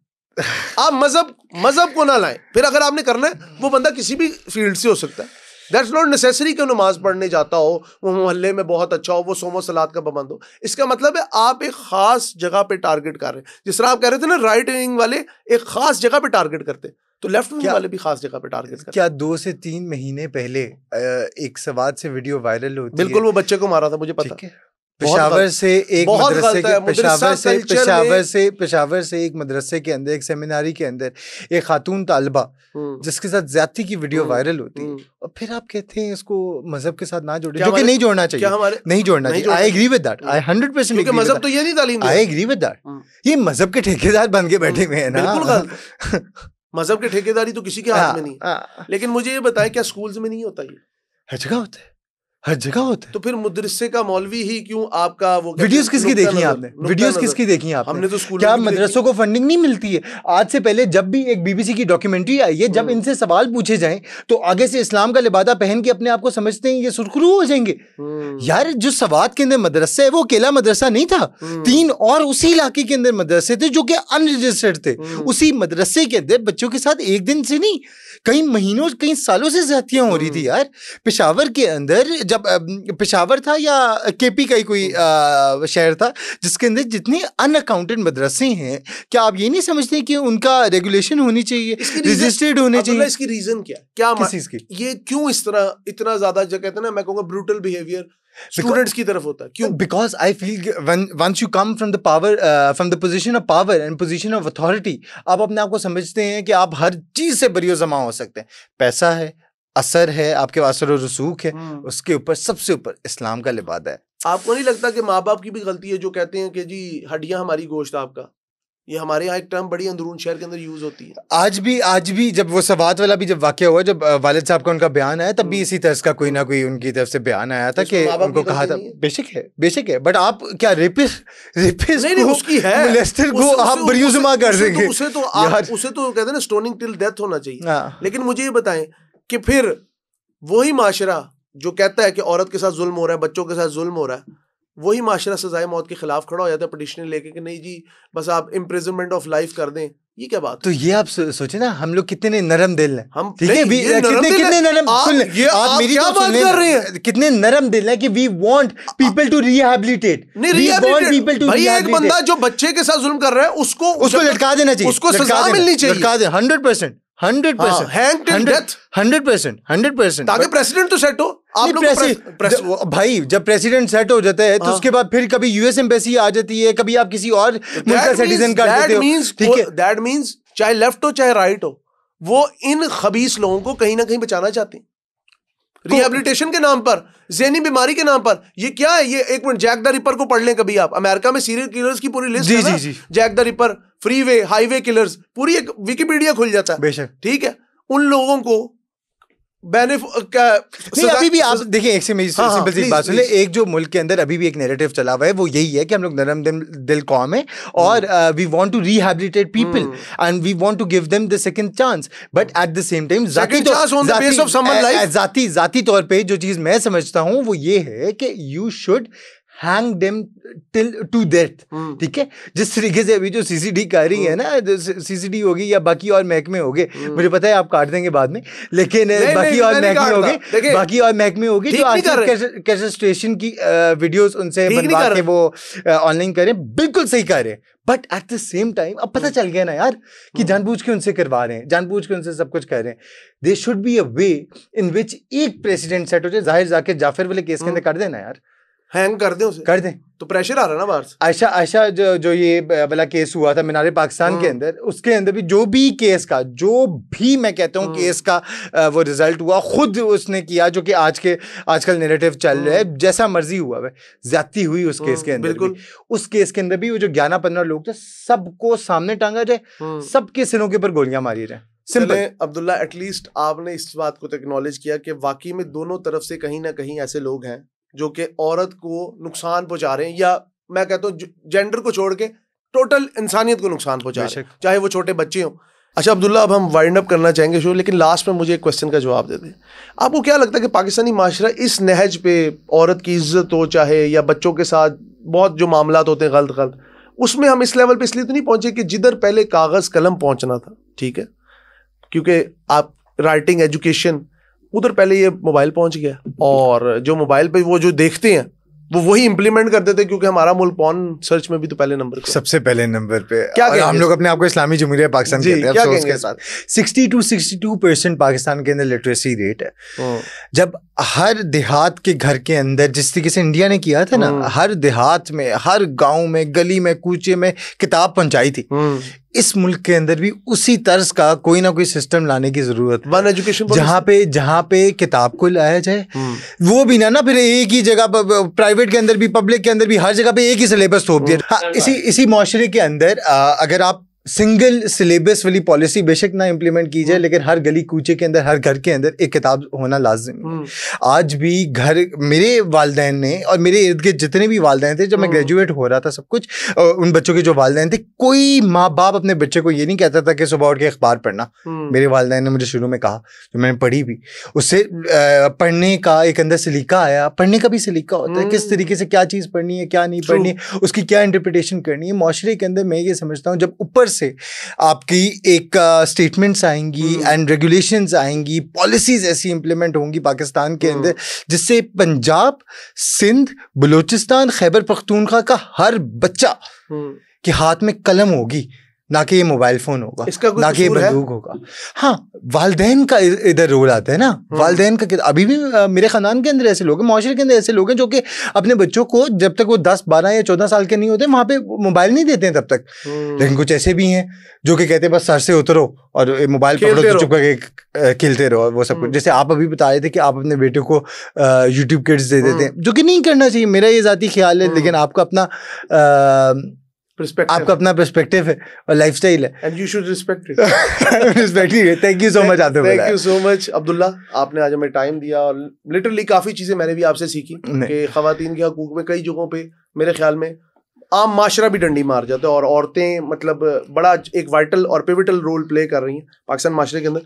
आप मजहब को ना लाएं। फिर अगर आपने करना है, वो बंदा किसी भी फील्ड से हो सकता है, दैट्स नॉट नेसेसरी कि नमाज पढ़ने जाता हो, वो मोहल्ले में बहुत अच्छा हो, वो सोमो सलात का पाबंद हो। इसका मतलब है आप एक खास जगह पे टारगेट कर रहे हैं। जिस तरह आप कह रहे थे ना, राइट विंग वाले एक खास जगह पे टारगेट करते हैं। तो लेफ्ट विंग वाले भी खास जगह पे टारगेट करते। क्या 2 से 3 महीने पहले एक सवाद से वीडियो वायरल होती है, बिल्कुल वो बच्चे को मारा था, मुझे पता है। पेशावर से एक मदरसे के पेशावर से एक मदरसे के अंदर, एक सेमिनारी के अंदर एक खातून तालिबा जिसके साथ ज्यादती की वीडियो वायरल होती है, और फिर आप कहते हैं इसको मजहब के साथ ना जोड़े, जो कि नहीं जोड़ना चाहिए, नहीं जोड़ना चाहिए। I agree with that, I 100% agree. मजहब तो ये नहीं तालीम, आई एग्री विद दैट। ये मजहब के ठेकेदार बन के बैठे हुए हैं ना, बिल्कुल। मजहब की ठेकेदारी तो किसी के हाथ में नहीं। लेकिन मुझे ये बताएं, क्या स्कूल्स में नहीं होता? ये हर जगह होता है, हर जगह होता है। तो फिर मुदरसे का मौलवी ही क्यों आपका वो वीडियोस किसकी देखी आपने? वीडियोस किसकी देखी आपने? हमने तो स्कूल क्या मदरसों को फंडिंग नहीं मिलती है? आज से पहले जब भी एक बीबीसी की डॉक्यूमेंट्री आई है, जब इनसे सवाल पूछे जाएं तो आगे से इस्लाम का लिबादा पहन के अपने आप को समझते हैं ये सुरखरू हो जाएंगे। यार जो सवाद के अंदर मदरसा है वो अकेला मदरसा नहीं था, 3 और उसी इलाके के अंदर मदरसे थे जो कि अनरजिस्टर्ड थे। उसी मदरसे के अंदर बच्चों के साथ एक दिन से नहीं, कई महीनों कई सालों से ज्यादतियां हो रही थी यार। पेशावर के अंदर, जब पेशावर था या केपी का ही कोई शहर था जिसके अंदर जितने अनअकाउंटेड मदरसे हैं, क्या आप ये नहीं समझते कि उनका रेगुलेशन होनी चाहिए, रजिस्टर्ड होने चाहिए? इसकी रीजन क्या किस चीज की? ये क्यों इस तरह इतना ज्यादा जो कहते हैं ना, मैं कहूँगा ब्रूटल बिहेवियर स्टूडेंट्स की तरफ होता है? क्यों? Because I feel once you come from the power, from the position of power and position of authority, आप अपने आप को समझते हैं कि आप हर चीज से बरियो जमा हो सकते हैं। पैसा है, असर है, आपके पास असर और रसूख है, उसके ऊपर सबसे ऊपर इस्लाम का लिबादा है। आपको नहीं लगता कि माँ बाप की भी गलती है जो कहते हैं कि जी हड्डियां हमारी गोश्त आपका? ये हमारे यहाँ एक टर्म बड़ी अंदरून शहर के अंदर यूज होती है आज भी जब वो सवात वाला भी जब वाकया हुआ, जब वालिद साहब का उनका बयान आया, तब भी इसी तरह का कोई ना कोई उनकी तरफ से बयान आया था कि उनको कहा था, बेशक है, बट आप क्या रेपिस्ट नहीं, उसकी है मोलेस्टर को आप बरियोजुमा कर देंगे? उसे तो कहते हैं ना स्टोनिंग टिल डेथ होना चाहिए। लेकिन मुझे ये बताएं कि फिर वही माशरा जो कहता है कि औरत के साथ जुल्म हो रहा है, बच्चों के साथ जुल्म हो रहा है, वही माशरा सजाए मौत के खिलाफ खड़ा हो जाता है पिटीशन लेके कि नहीं जी बस आप इम्प्रिजनमेंट ऑफ लाइफ कर दें। ये क्या बात? तो ये आप सोचे ना, हम लोग कितने नरम दिल हैं, हम ठीक है, कितने नरम, आप मेरी क्या बात कर रहे हैं? कितने नरम दिल है कि we want people to rehabilitate. भाई एक बंदा जो बच्चे के साथ जुल्म कर रहा है उसको लटका देना चाहिए, उसको सजा मिलनी चाहिए, लटका दे 100%, 100%, ताकि प्रेसिडेंट तो सेट हो। आप लोग भाई जब प्रेसिडेंट सेट हो जाता है तो उसके बाद फिर कभी यूएस एम्बेसी आ जाती है, कभी आप किसी और मुल्क का सिटीजन कर देते हो, ठीक है? दैट मींस चाहे लेफ्ट हो चाहे राइट हो, वो इन खबीस लोगों को कहीं ना कहीं बचाना चाहते हैं, रिहेबिलिटेशन के नाम पर, ज़हनी बीमारी के नाम पर। ये क्या है? ये एक मिनट, जैक द रिपर को पढ़ लें कभी आप। अमेरिका में सीरियल किलर्स की पूरी लिस्ट है, Jack the Ripper, freeway, highway killers, पूरी एक विकिपीडिया खुल जाता है, बेशक, ठीक है? उन लोगों को अभी भी आप देखिए, एक से मेरी सिंपल सी बात सुनिए, एक जो मुल्क के अंदर अभी भी एक नैरेटिव चला हुआ है वो यही है कि हम लोग नरम दिल कौम है और we want to rehabilitate people and we want to give them the second chance, but at the same time जाती तौर पे जो चीज मैं समझता हूँ वो ये है कि you should hang them till two death, ठीक है? जिस तरीके से अभी जो सीसीडी कर रही है ना, सीसीडी होगी या बाकी और महकमे होंगे, मुझे पता है आप काट देंगे बाद में, लेकिन बाकी और महकमे होगी जो आज कैस्ट्रेशन की वीडियोस उनसे बनवा के वो ऑनलाइन करें, बिल्कुल सही कर रहे हैं, but at the same time अब पता चल गया ना यार कि जानबूझ के उनसे करवा रहे हैं, जानबूझ के उनसे सब कुछ कर रहे हैं। दे शुड बी अ वे इन विच एक प्रेसिडेंट सेट हो जाए। जाहिर जाकिर जाफर वाले केस के अंदर कर देना यार, हैंग कर दें उसे, कर दें, तो प्रेशर आ रहा है ना बाहर से। आयशा जो ये वाला केस हुआ था मीनार पाकिस्तान के अंदर, उसके अंदर भी जो भी मैं कहता हूँ केस का वो रिजल्ट हुआ, खुद उसने किया, जो कि आजकल नैरेटिव चल रहा है, जैसा मर्जी हुआ है, ज्यादती हुई उस केस के अंदर भी। उस केस के अंदर भी वो जो 11-15 लोग थे, सबको सामने टांगा जाए, सबके सिरों के ऊपर गोलियां मारी जाए। सिंपल। अब्दुल्ला, एटलीस्ट आपने इस बात को एक्नॉलेज किया कि वाकई में दोनों तरफ से कहीं ना कहीं ऐसे लोग हैं जो कि औरत को नुकसान पहुंचा रहे हैं, या मैं कहता हूँ जेंडर को छोड़ के टोटल इंसानियत को नुकसान पहुंचा रहे हैं, चाहे वो छोटे बच्चे हों। अच्छा अब्दुल्ला, अब हम वाइंड अप करना चाहेंगे शो, लेकिन लास्ट में मुझे एक क्वेश्चन का जवाब दे दें। आपको क्या लगता है कि पाकिस्तानी माशरा इस नहज पे, औरत की इज्जत हो चाहे या बच्चों के साथ बहुत जो मामलात होते हैं गलत, उसमें हम इस लेवल पे इसलिए तो नहीं पहुंचे कि जिधर पहले कागज कलम पहुंचना था, ठीक है, क्योंकि आप राइटिंग, एजुकेशन, उधर पहले ये मोबाइल पहुंच गया, और जो मोबाइल पे वो जो देखते हैं वो वही इंप्लीमेंट करते थे, क्योंकि हमारा मुल्क पॉर्न सर्च में भी तो पहले नंबर पे, सबसे पहले नंबर पे। क्या हम लोग अपने आप को इस्लामी जमहूरिया पाकिस्तान कहते हैं, क्या अफसोस के साथ 62% पाकिस्तान के अंदर लिटरेसी रेट है। जब हर देहात के घर के अंदर, जिस तरीके से इंडिया ने किया था ना, हर देहात में, हर गांव में, गली में, कूचे में किताब पहुंचाई थी, इस मुल्क के अंदर भी उसी तर्ज का कोई ना कोई सिस्टम लाने की जरूरत है। वन एजुकेशन, जहाँ पे किताब को लाया जाए, वो भी ना फिर एक ही जगह, प्राइवेट के अंदर भी, पब्लिक के अंदर भी, हर जगह पे एक ही सिलेबस थोप दिया। हाँ, इसी मुआशरे के अंदर अगर आप सिंगल सिलेबस वाली पॉलिसी बेशक ना इम्प्लीमेंट की जाए, लेकिन हर गली कूचे के अंदर, हर घर के अंदर एक किताब होना लाजिम है। आज भी घर, मेरे वालिदैन ने और मेरे इर्द गिर्द जितने भी वालिदैन थे, जब मैं ग्रेजुएट हो रहा था, सब कुछ उन बच्चों के जो वालिदैन थे, कोई माँ बाप अपने बच्चे को ये नहीं कहता था कि सुबह उठ के अखबार पढ़ना। मेरे वालिदैन ने मुझे शुरू में कहा, जो मैंने पढ़ी भी, उससे पढ़ने का एक अंदर सलीका आया। पढ़ने का भी सलीका होता है, किस तरीके से क्या चीज़ पढ़नी है, क्या नहीं पढ़नी है, उसकी क्या इंटरप्रिटेशन करनी है। मुआशरे के अंदर मैं ये समझता हूँ, जब ऊपर से आपकी एक स्टेटमेंट्स आएंगी एंड रेगुलेशंस आएंगी, पॉलिसीज ऐसी इंप्लीमेंट होंगी पाकिस्तान के अंदर, जिससे पंजाब, सिंध, बलूचिस्तान, खैबर पख्तूनख्वा का हर बच्चा के हाथ में कलम होगी, ना कि ये मोबाइल फोन होगा, ना कि ये बंदूक होगा। हाँ, वालिदैन का इधर रोल आता है ना, वालिदैन का। अभी भी मेरे खानदान के अंदर ऐसे लोग हैं, मुआशरे के अंदर ऐसे लोग हैं जो कि अपने बच्चों को जब तक वो 10, 12 या 14 साल के नहीं होते, वहाँ पे मोबाइल नहीं देते हैं तब तक। लेकिन कुछ ऐसे भी हैं जो कि कहते हैं बस सर से उतरो और मोबाइल पकड़ो तो चुप करके खेलते रहो, वो सब कुछ। जैसे आप अभी बता रहे थे कि आप अपने बेटे को यूट्यूब किड्स दे देते हैं, जो कि नहीं करना चाहिए, मेरा ये ज़ाती ख्याल है। लेकिन आपका अपना आपका अपना पर्सपेक्टिव है और लाइफस्टाइल है, and you should respect it. Respect it. Thank you so much Atif, thank you so much Abdullah, आपने आज हमें टाइम दिया और लिटरली काफी चीजें मैंने भी आपसे सीखी कि खवातीन के हकूक में कई जगहों पे मेरे ख्याल में आम माशरा भी डंडी मार जाता है, और औरतें मतलब बड़ा एक वाइटल और पिविटल रोल प्ले कर रही हैं पाकिस्तान माशरे के अंदर।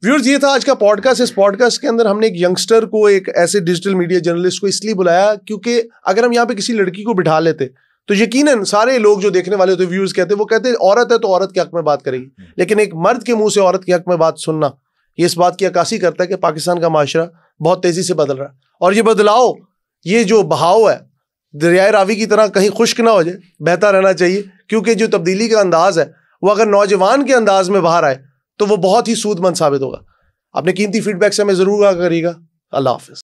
व्यूअर्स, ये था आज का पॉडकास्ट। इस पॉडकास्ट के अंदर हमने एक यंगस्टर को, एक ऐसे डिजिटल मीडिया जर्नलिस्ट को इसलिए बुलाया क्योंकि अगर हम यहाँ पे किसी लड़की को बिठा लेते तो यकीनन सारे लोग जो देखने वाले होते, व्यूअर्स कहते, वो कहते औरत है तो औरत के हक में बात करेगी, लेकिन एक मर्द के मुंह से औरत के हक में बात सुनना, ये इस बात की अक्कासी करता है कि पाकिस्तान का माशरा बहुत तेजी से बदल रहा है। और ये बदलाव, ये जो बहाव है, दरियाए रावी की तरह कहीं खुश्क ना हो जाए, बहता रहना चाहिए, क्योंकि जो तब्दीली का अंदाज है वो अगर नौजवान के अंदाज में बाहर आए तो वो बहुत ही सूदमंद साबित होगा। अपने कीमती फीडबैक से हमें जरूर आगाह करिएगा। अल्लाह हाफिज।